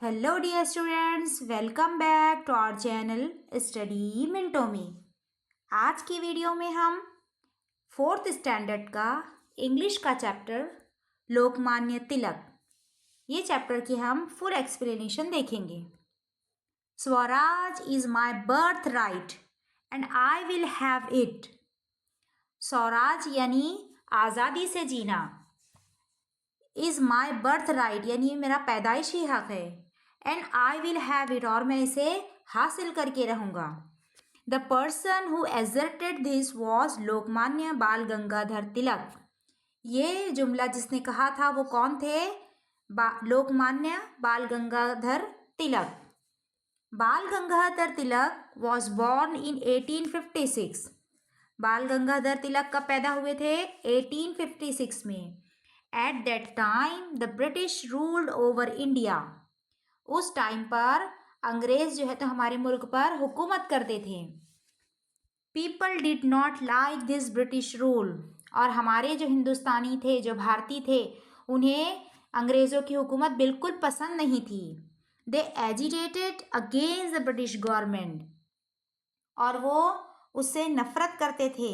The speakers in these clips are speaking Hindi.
Hello dear students, welcome back to our channel study मिनटों में। आज की वीडियो में हम फोर्थ स्टैंडर्ड का इंग्लिश का चैप्टर लोकमान्य तिलक, ये चैप्टर की हम फुल एक्सप्लेनेशन देखेंगे। Swaraj is my birth right and I will have it. Swaraj यानी आज़ादी से जीना, इज़ माई बर्थ राइट यानी मेरा पैदाइशी हक है, and I will have it और मैं इसे हासिल करके रहूँगा। The person who asserted this was Lokmanya बाल गंगाधर तिलक। ये जुमला जिसने कहा था वो कौन थे? लोकमान्य बाल गंगाधर तिलक। बाल Gangadhar Tilak was born in 1856। बाल गंगाधर तिलक कब पैदा हुए थे? 1856 में। At that time the British ruled over India. उस टाइम पर अंग्रेज जो है तो हमारे मुल्क पर हुकूमत करते थे। People did not like this British rule. और हमारे जो हिंदुस्तानी थे, जो भारतीय थे, उन्हें अंग्रेज़ों की हुकूमत बिल्कुल पसंद नहीं थी। They agitated against the British government, और वो उससे नफरत करते थे।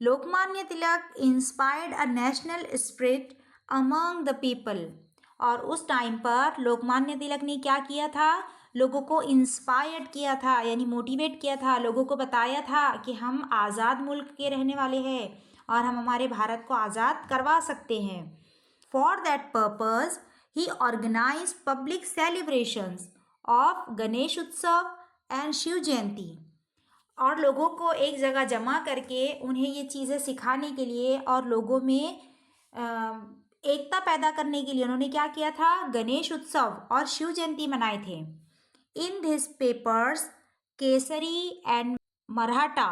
Lokmanya Tilak inspired a national spirit among the people. और उस टाइम पर लोकमान्य तिलक ने क्या किया था? लोगों को इंस्पायर्ड किया था, यानी मोटिवेट किया था, लोगों को बताया था कि हम आज़ाद मुल्क के रहने वाले हैं और हम हमारे भारत को आज़ाद करवा सकते हैं। फॉर दैट पर्पज़ ही organise public celebrations of Ganesh Utsav and Shiv Jayanti. और लोगों को एक जगह जमा करके उन्हें ये चीज़ें सिखाने के लिए और लोगों में एकता पैदा करने के लिए उन्होंने क्या किया था? गणेश उत्सव और शिव जयंती मनाए थे। In this papers Kesari and Maratha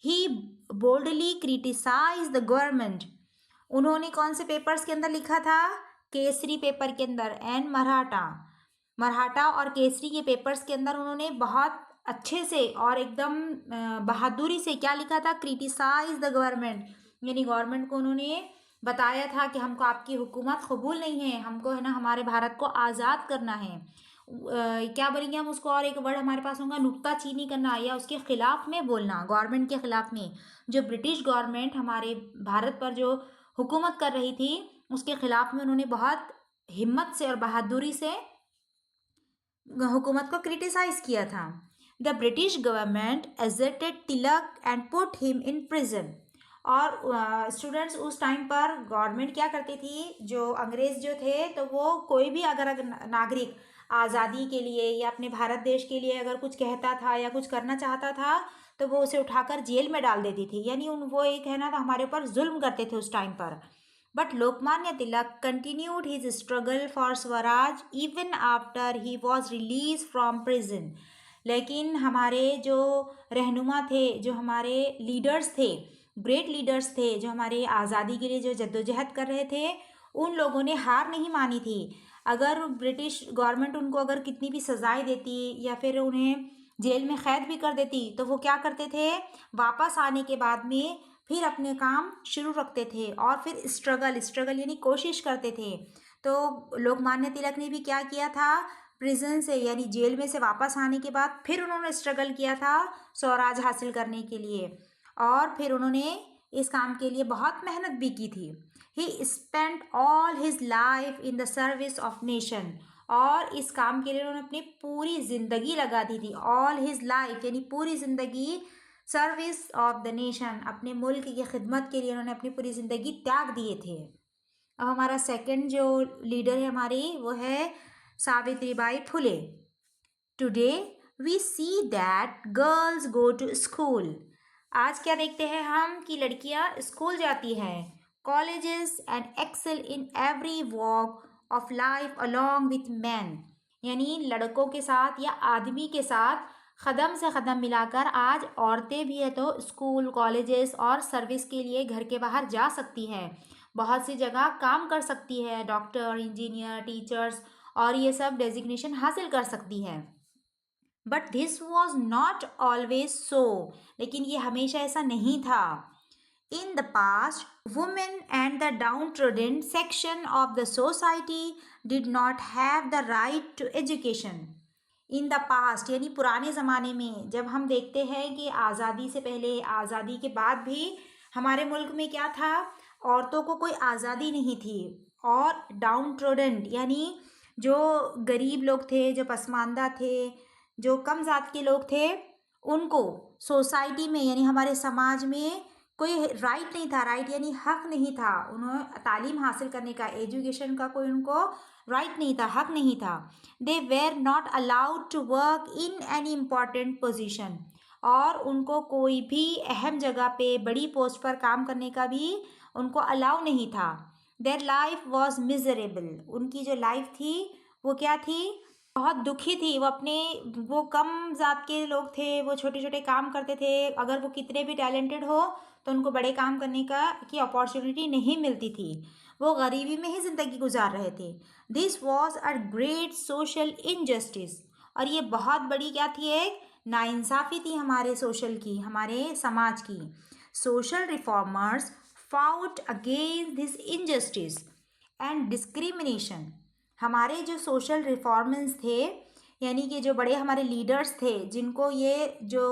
he boldly criticise the government. उन्होंने कौन से पेपर्स के अंदर लिखा था? केसरी पेपर के अंदर एंड मराठा और केसरी के पेपर्स के अंदर उन्होंने बहुत अच्छे से और एकदम बहादुरी से क्या लिखा था? क्रिटिसाइज द गवर्नमेंट, यानी गवर्नमेंट को उन्होंने बताया था कि हमको आपकी हुकूमत कबूल नहीं है, हमको है ना हमारे भारत को आज़ाद करना है। क्या बोलेंगे हम उसको? और एक वर्ड हमारे पास होगा, नुक्ताचीनी करना या उसके खिलाफ में बोलना, गवर्नमेंट के खिलाफ में। जो ब्रिटिश गवर्नमेंट हमारे भारत पर जो हुकूमत कर रही थी उसके खिलाफ में उन्होंने बहुत हिम्मत से और बहादुरी से हुकूमत को क्रिटिसाइज किया था। The British government asserted Tilak and put him in prison. और स्टूडेंट्स उस टाइम पर गवर्नमेंट क्या करती थी? जो अंग्रेज जो थे तो वो कोई भी अगर नागरिक आज़ादी के लिए या अपने भारत देश के लिए अगर कुछ कहता था या कुछ करना चाहता था तो वो उसे उठाकर जेल में डाल देती थी, यानी वो एक है ना तो हमारे ऊपर जुल्म करते थे उस टाइम पर। But Lokmanya Tilak continued his struggle for Swaraj even after he was released from prison. लेकिन हमारे जो रहनुमा थे, जो हमारे लीडर्स थे, ग्रेट लीडर्स थे, जो हमारे आज़ादी के लिए जो जद्दोजहद कर रहे थे, उन लोगों ने हार नहीं मानी थी। अगर ब्रिटिश गवर्नमेंट उनको अगर कितनी भी सजाएं देती या फिर उन्हें जेल में कैद भी कर देती तो वो क्या करते थे? वापस आने के बाद में फिर अपने काम शुरू रखते थे और फिर स्ट्रगल यानी कोशिश करते थे। तो लोकमान्य तिलक ने भी क्या किया था? प्रिजन से यानी जेल में से वापस आने के बाद फिर उन्होंने स्ट्रगल किया था स्वराज हासिल करने के लिए, और फिर उन्होंने इस काम के लिए बहुत मेहनत भी की थी। ही spent all his life in the service of nation. और इस काम के लिए उन्होंने अपनी पूरी ज़िंदगी लगा दी थी। ऑल हिज लाइफ यानी पूरी ज़िंदगी, सर्विस ऑफ द नेशन, अपने मुल्क की खिदमत के लिए उन्होंने अपनी पूरी ज़िंदगी त्याग दिए थे। अब हमारा सेकंड जो लीडर है हमारी वो है Savitribai Phule. Today we see that girls go to school. आज क्या देखते हैं हम कि लड़कियां स्कूल जाती हैं, colleges and excel in every walk of life along with man. यानी लड़कों के साथ या आदमी के साथ कदम से कदम मिलाकर आज औरतें भी है तो स्कूल, कॉलेजेस और सर्विस के लिए घर के बाहर जा सकती हैं, बहुत सी जगह काम कर सकती है, डॉक्टर, इंजीनियर, टीचर्स और ये सब डेजिग्नेशन हासिल कर सकती है। But this was not always so. लेकिन ये हमेशा ऐसा नहीं था। In the past, women and the downtrodden section of the society did not have the right to education. In the past यानी पुराने ज़माने में जब हम देखते हैं कि आज़ादी से पहले, आज़ादी के बाद भी हमारे मुल्क में क्या था, औरतों को कोई आज़ादी नहीं थी। और डाउन ट्रोडन यानी जो गरीब लोग थे, जो पसमानदा थे, जो कम ज़ात के लोग थे, उनको सोसाइटी में यानी हमारे समाज में कोई राइट नहीं था। राइट यानी हक नहीं था उन्हें तालीम हासिल करने का, एजुकेशन का कोई उनको राइट नहीं था, हक नहीं था। They were not allowed to work in any important position, और उनको कोई भी अहम जगह पे बड़ी पोस्ट पर काम करने का भी उनको अलाउ नहीं था। देयर लाइफ वॉज मिजरेबल, उनकी जो लाइफ थी वो क्या थी, बहुत दुखी थी। वो कम जात के लोग थे, वो छोटे छोटे काम करते थे। अगर वो कितने भी टैलेंटेड हो तो उनको बड़े काम करने की अपॉर्चुनिटी नहीं मिलती थी। वो गरीबी में ही ज़िंदगी गुजार रहे थे। This was a great social injustice, और ये बहुत बड़ी क्या थी, एक नाइंसाफ़ी थी हमारे सोशल की, हमारे समाज की। Social reformers fought against this injustice and discrimination. हमारे जो सोशल रिफॉर्मर्स थे, यानी कि जो बड़े हमारे लीडर्स थे, जिनको ये जो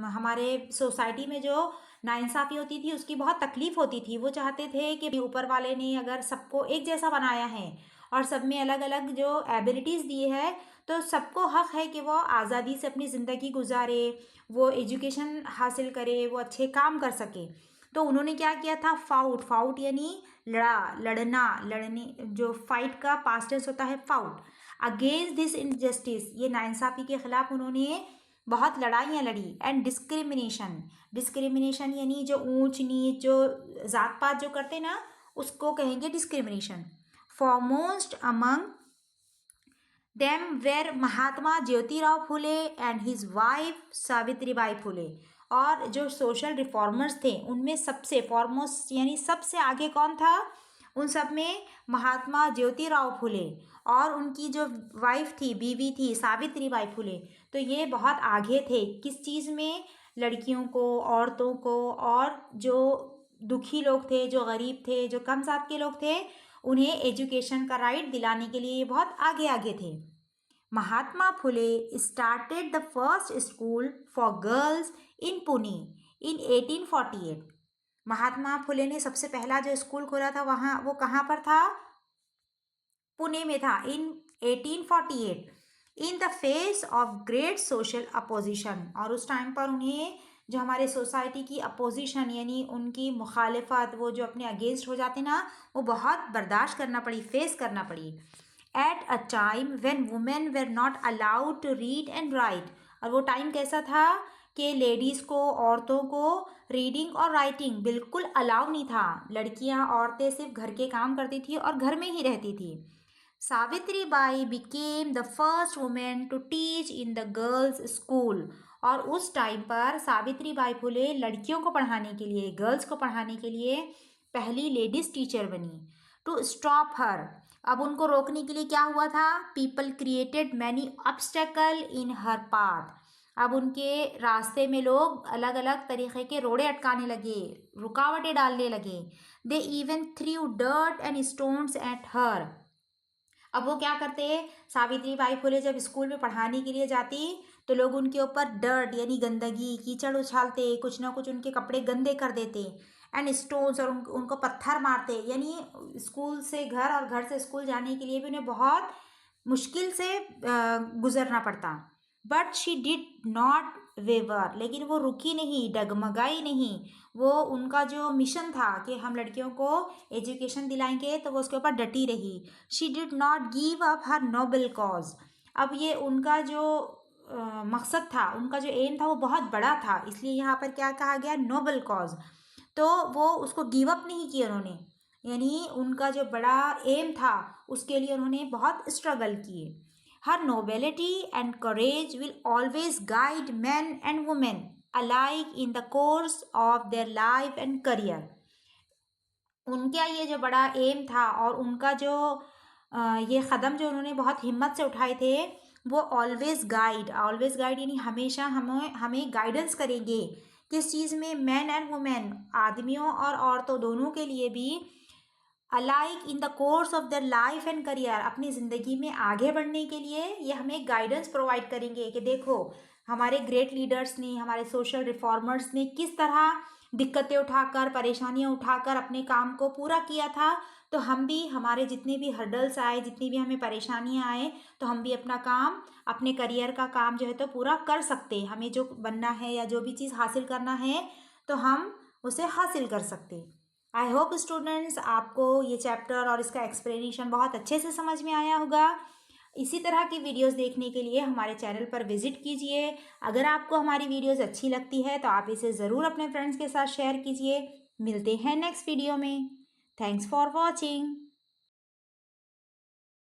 हमारे सोसाइटी में जो नाइंसाफ़ी होती थी उसकी बहुत तकलीफ़ होती थी। वो चाहते थे कि ऊपर वाले ने अगर सबको एक जैसा बनाया है और सब में अलग अलग जो एबिलिटीज़ दिए हैं, तो सबको हक़ है कि वो आज़ादी से अपनी ज़िंदगी गुजारे, वो एजुकेशन हासिल करे, वो अच्छे काम कर सके। तो उन्होंने क्या किया था, फाउट। फाउट यानी लड़ना, लड़ने, जो फाइट का पास्ट टेंस होता है फाउट। अगेंस्ट दिस इनजस्टिस, ये नाइंसाफ़ी के ख़िलाफ़ उन्होंने बहुत लड़ाइयाँ लड़ी। एंड डिस्क्रिमिनेशन, डिस्क्रिमिनेशन यानी जो ऊंच नीच, जो ज़ात पात जो करते ना, उसको कहेंगे discrimination. Foremost among them were Mahatma Jyotirao Phule and his wife Savitribai Phule. और जो सोशल रिफॉर्मर्स थे उनमें सबसे फॉरमोस्ट यानी सबसे आगे कौन था, उन सब में महात्मा ज्योतिराव फुले और उनकी जो वाइफ थी, बीवी थी, सावित्रीबाई फुले। तो ये बहुत आगे थे किस चीज़ में, लड़कियों को, औरतों को, और जो दुखी लोग थे, जो गरीब थे, जो कम ज़ात के लोग थे, उन्हें एजुकेशन का राइट दिलाने के लिए ये बहुत आगे आगे थे। Mahatma Phule started the first school for girls in Pune in 1848। Mahatma Phule ने सबसे पहला जो स्कूल खोला था वहाँ, वो कहाँ पर था, पुणे में था, इन 1848, in the face of great social opposition. और उस टाइम पर उन्हें जो हमारे सोसाइटी की अपोजिशन यानी उनकी मुखालिफत, वो जो अपने अगेंस्ट हो जाते ना, वो बहुत बर्दाश्त करना पड़ी, फेस करना पड़ी। At a time when women were not allowed to read and write. और वो टाइम कैसा था कि लेडीज़ को, औरतों को रीडिंग और राइटिंग बिल्कुल अलाउ नहीं था। लड़कियां, औरतें सिर्फ घर के काम करती थी और घर में ही रहती थी। Savitribai became the first women to teach in the girls school. और उस टाइम पर सावित्रीबाई फुले लड़कियों को पढ़ाने के लिए, गर्ल्स को पढ़ाने के लिए पहली लेडीज़ टीचर बनी। टू स्टॉप हर, अब उनको रोकने के लिए क्या हुआ था, पीपल क्रिएटेड मैनी ऑब्स्टेकल इन हर पाथ। अब उनके रास्ते में लोग अलग अलग तरीके के रोड़े अटकाने लगे, रुकावटें डालने लगे। They even through dirt and stones at her. अब वो क्या करते, सावित्रीबाई फुले जब स्कूल में पढ़ाने के लिए जाती तो लोग उनके ऊपर डर्ट यानी गंदगी, कीचड़ उछालते, कुछ ना कुछ उनके कपड़े गंदे कर देते। एंड स्टोन्स, और उनको पत्थर मारते, यानी स्कूल से घर और घर से स्कूल जाने के लिए भी उन्हें बहुत मुश्किल से गुजरना पड़ता। But she did not waver, लेकिन वो रुकी नहीं, डगमगाई नहीं। वो उनका जो मिशन था कि हम लड़कियों को एजुकेशन दिलाएंगे, तो वो उसके ऊपर डटी रही। She did not give up her noble cause. अब ये उनका जो मकसद था, उनका जो एम था, वो बहुत बड़ा था, इसलिए यहाँ पर क्या कहा गया, नोबल कॉज। तो वो उसको गिव अप नहीं किया उन्होंने, यानी उनका जो बड़ा एम था उसके लिए उन्होंने बहुत स्ट्रगल किए। Her nobility and courage will always guide man and women alike in the course of their life and career. उनका ये जो बड़ा एम था और उनका जो ये कदम जो उन्होंने बहुत हिम्मत से उठाए थे, वो ऑलवेज गाइड यानी हमेशा हमें गाइडेंस करेंगे किस चीज़ में? मैन एंड वुमेन, आदमियों और औरतों दोनों के लिए भी alike in the course of the life and career, अपनी ज़िंदगी में आगे बढ़ने के लिए ये हमें गाइडेंस प्रोवाइड करेंगे कि देखो हमारे ग्रेट लीडर्स ने, हमारे सोशल रिफॉर्मर्स ने किस तरह दिक्कतें उठाकर, परेशानियां उठाकर अपने काम को पूरा किया था। तो हम भी, हमारे जितने भी हर्डल्स आए, जितनी भी हमें परेशानियां आए, तो हम भी अपना काम, अपने करियर का काम जो है तो पूरा कर सकते हैं। हमें जो बनना है या जो भी चीज़ हासिल करना है तो हम उसे हासिल कर सकते हैं। आई होप स्टूडेंट्स आपको ये चैप्टर और इसका एक्सप्लेनेशन बहुत अच्छे से समझ में आया होगा। इसी तरह की वीडियोस देखने के लिए हमारे चैनल पर विजिट कीजिए। अगर आपको हमारी वीडियोस अच्छी लगती है तो आप इसे ज़रूर अपने फ्रेंड्स के साथ शेयर कीजिए। मिलते हैं नेक्स्ट वीडियो में। Thanks for watching.